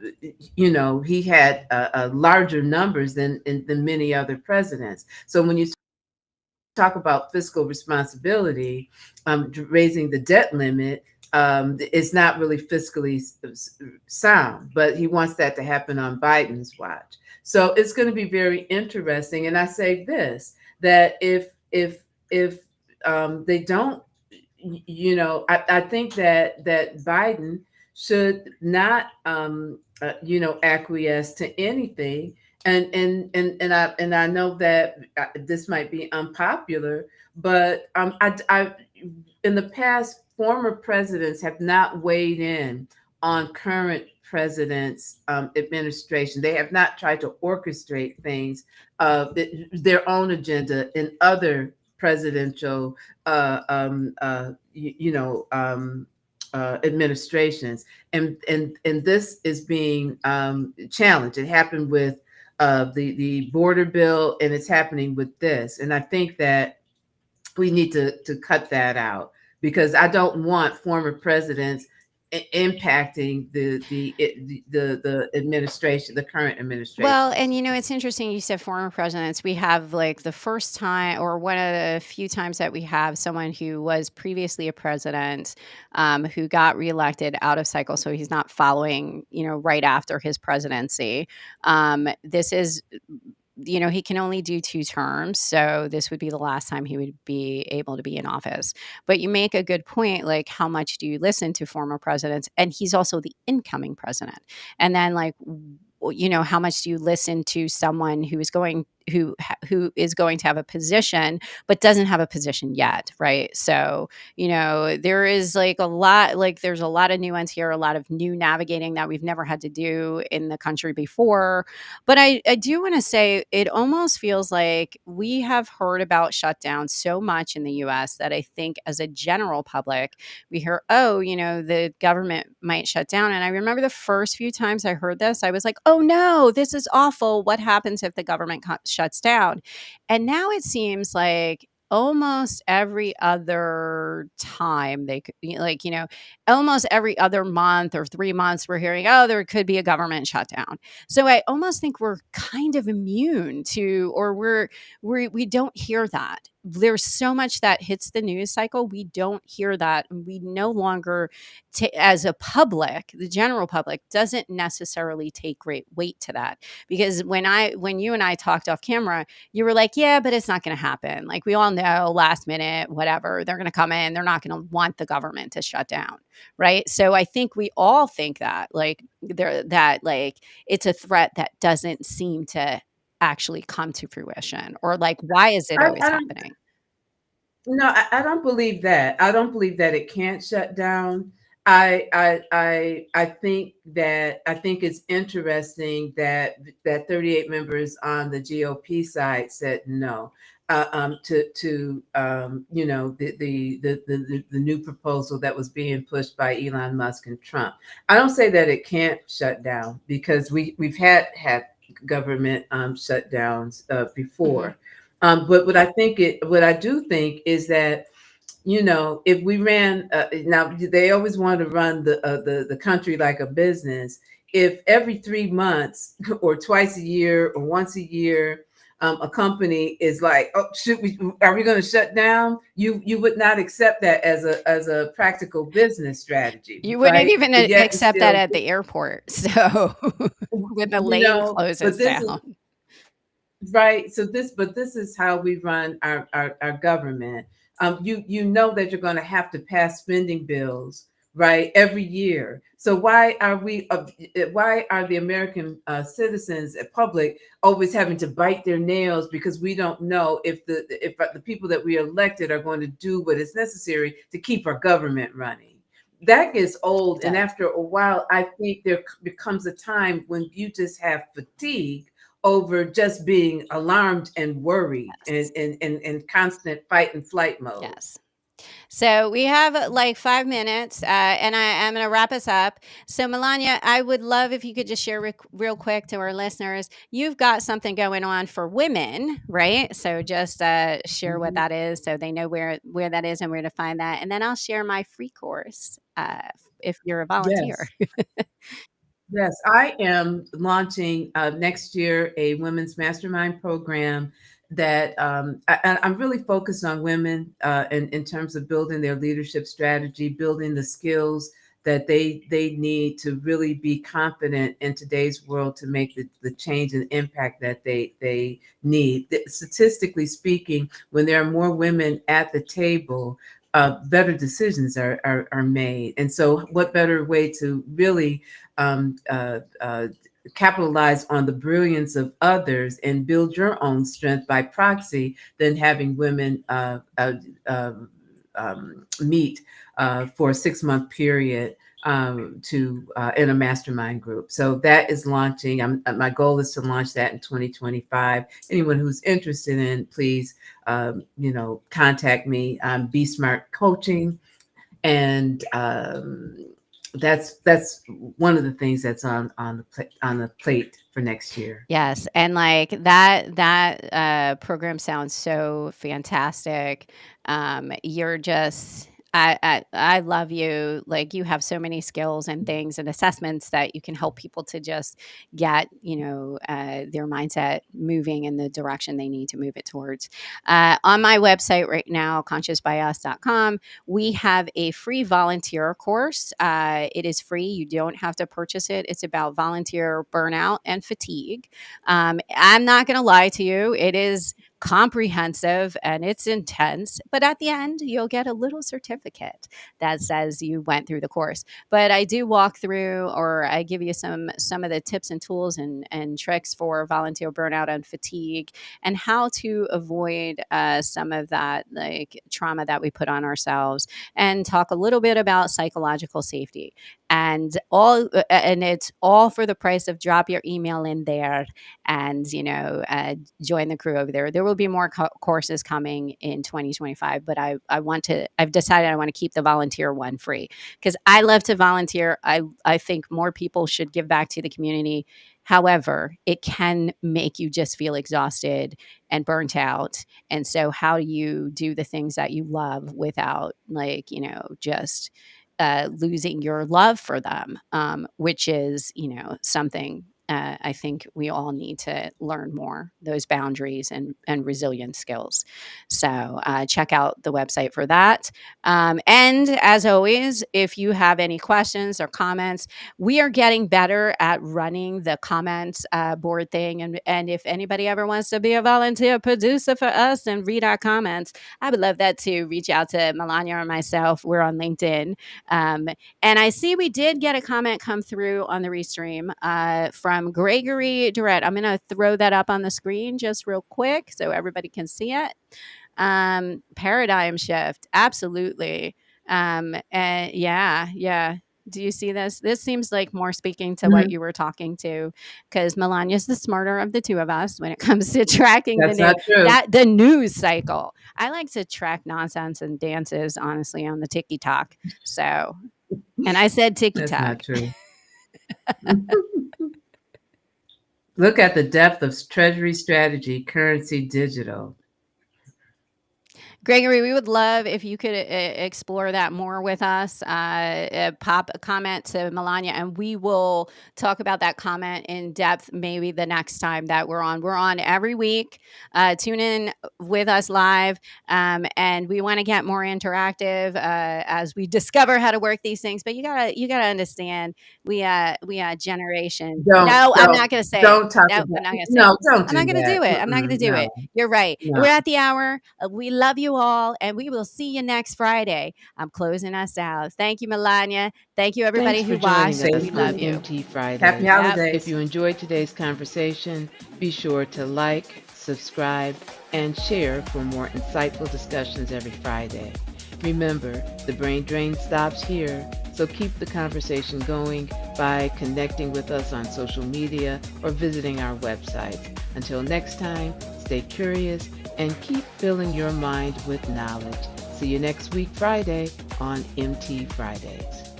B: he had larger numbers than many other presidents. So when you talk about fiscal responsibility, raising the debt limit, it's not really fiscally sound, but he wants that to happen on Biden's watch. So it's going to be very interesting. And I say this, that if they don't, I think that Biden should not, acquiesce to anything. And I know that this might be unpopular, but in the past, former presidents have not weighed in on current presidents' administration. They have not tried to orchestrate things, their own agenda in other presidential, administrations, and this is being challenged. It happened with the border bill, and it's happening with this. And I think that we need to cut that out, because I don't want former presidents impacting the administration, the current
A: Well,
B: administration.
A: and it's interesting you said former presidents. We have like the first time, or one of the few times that we have someone who was previously a president, who got reelected out of cycle. So he's not following, right after his presidency. This is, he can only do 2 terms. So this would be the last time he would be able to be in office. But you make a good point. Like, how much do you listen to former presidents? And he's also the incoming president. And then, like, how much do you listen to someone who is going to have a position but doesn't have a position yet, right? So there is like a lot, like there's a lot of nuance here, a lot of new navigating that we've never had to do in the country before. But I do want to say, it almost feels like we have heard about shutdown so much in the US that I think as a general public, we hear, oh, the government might shut down. And I remember the first few times I heard this, I was like, oh no, this is awful. What happens if the government shuts down? And now it seems like almost every other time they could be like, almost every other month or 3 months, we're hearing, oh, there could be a government shutdown. So I almost think we're kind of immune to, or we don't hear that. There's so much that hits the news cycle. We don't hear that. We no longer, as a public, the general public doesn't necessarily take great weight to that. Because when you and I talked off camera, you were like, yeah, but it's not going to happen. Like, we all know, last minute, whatever, they're going to come in. They're not going to want the government to shut down. Right. So I think we all think that, like, it's a threat that doesn't seem to actually come to fruition, or like, why is it
B: I,
A: always
B: I don't
A: happening?
B: No, I don't believe that. I don't believe that it can't shut down. I think that I think it's interesting that 38 members on the GOP side said no to you know the new proposal that was being pushed by Elon Musk and Trump. I don't say that it can't shut down because we've had government shutdowns
A: Mhm.
B: before. But what I do think is that, you know, if we ran now, they always want to run the country like a business. If every 3 months or twice a year or once a year, a company is like, oh, should we? Are we going to shut down? You would not accept that as a practical business strategy,
A: You wouldn't
B: right?
A: even
B: But yet and
A: accept that
B: still,
A: at the airport, so when the
B: you
A: lane
B: know, but
A: closes
B: this is
A: down.
B: right. So this is how we run our government. You know that you're going to have to pass spending bills, right, every year. So why are the American citizens and public always having to bite their nails because we don't know if the people that we elected are going to do what is necessary to keep our government running? That gets
A: It
B: old, and
A: does.
B: after a while, I think there becomes a time when you just have fatigue over just being alarmed and worried
A: Yes.
B: and constant fight and flight mode.
A: Yes. So we have like 5 minutes, and I'm going to wrap us up. So, Melania, I would love if you could just share real quick to our listeners. You've got something going on for women, right? So, just share what
B: Mhm.
A: that is, so they know where that is and where to find that. And then I'll share my free course if you're a volunteer.
B: Yes. Yes, I am launching next year a women's mastermind program that I'm really focused on women in terms of building their leadership strategy, building the skills that they need to really be confident in today's world to make the change and impact that they need. Statistically speaking, when there are more women at the table, better decisions are made. And so, what better way to really um, uh, uh, capitalize on the brilliance of others and build your own strength by proxy than having women meet for a 6 month period to in a mastermind group. So that is launching. My goal is to launch that in 2025. Anyone who's interested in, please, contact me. Be Smart Coaching, and that's one of the things that's on the plate for next year.
A: Yes, and, like, that program sounds so fantastic. You're just I love you, like, you have so many skills and things and assessments that you can help people to just get, their mindset moving in the direction they need to move it towards. On my website right now, consciousbyus.com, we have a free volunteer course. It is free, you don't have to purchase it. It's about volunteer burnout and fatigue. I'm not going to lie to you, it is comprehensive and it's intense, but at the end, you'll get a little certificate that says you went through the course. But I do walk through, or I give you some of the tips and tools and tricks for volunteer burnout and fatigue, and how to avoid some of that like trauma that we put on ourselves, and talk a little bit about psychological safety, and it's all for the price of drop your email in there and join the crew over there. There will be more courses coming in 2025, but I've decided I want to keep the volunteer one free because I love to volunteer. I think more people should give back to the community. However, it can make you just feel exhausted and burnt out. And so how do you do the things that you love without just losing your love for them, which is, something I think we all need to learn more, those boundaries and resilience skills. So check out the website for that. And as always, if you have any questions or comments, we are getting better at running the comments board thing. And if anybody ever wants to be a volunteer producer for us and read our comments, I would love that too. Reach out to Melania or myself. We're on LinkedIn. Um, and I see we did get a comment come through on the restream from Gregory Durrett. I'm going to throw that up on the screen just real quick so everybody can see it. paradigm shift. Absolutely. And yeah. Do you see this? This seems like more speaking to what
B: Mhm.
A: you were talking to, because Melania's the smarter of the two of us when it comes to tracking
B: That's not true.
A: the news cycle. I like to track nonsense and dances, honestly, on the TikTok. So, and I said
B: That's
A: TikTok.
B: not true. Look at the depth of Treasury strategy, currency digital.
A: Gregory, we would love if you could explore that more with us. Pop a comment to Melania, and we will talk about that comment in depth maybe the next time that we're on. We're on every week. Tune in with us live, and we want to get more interactive as we discover how to work these things. But you gotta understand, we generation.
B: Don't
A: No, I'm
B: don't
A: not gonna say it.
B: don't talk
A: No, I'm
B: about
A: not gonna say it.
B: no, don't
A: I'm
B: do
A: not going to
B: that.
A: do it. I'm not going to
B: Mm-mm,
A: do
B: no,
A: it. You're right.
B: no.
A: We're at the hour. We love you all, and we will see you next Friday. I'm closing us out. Thank you, Melania. Thank you, everybody
C: Thanks
A: who
C: for joining
A: watched.
B: Same
C: us
A: We
C: on
A: love
B: here.
A: you.
C: MT
B: Happy
C: Fridays.
A: Yep.
C: If
B: holidays.
C: you enjoyed today's conversation, be sure to like, subscribe, and share for more insightful discussions every Friday. Remember, the brain drain stops here, so keep the conversation going by connecting with us on social media or visiting our website. Until next time, stay curious and keep filling your mind with knowledge. See you next week, Friday, on MT Fridays.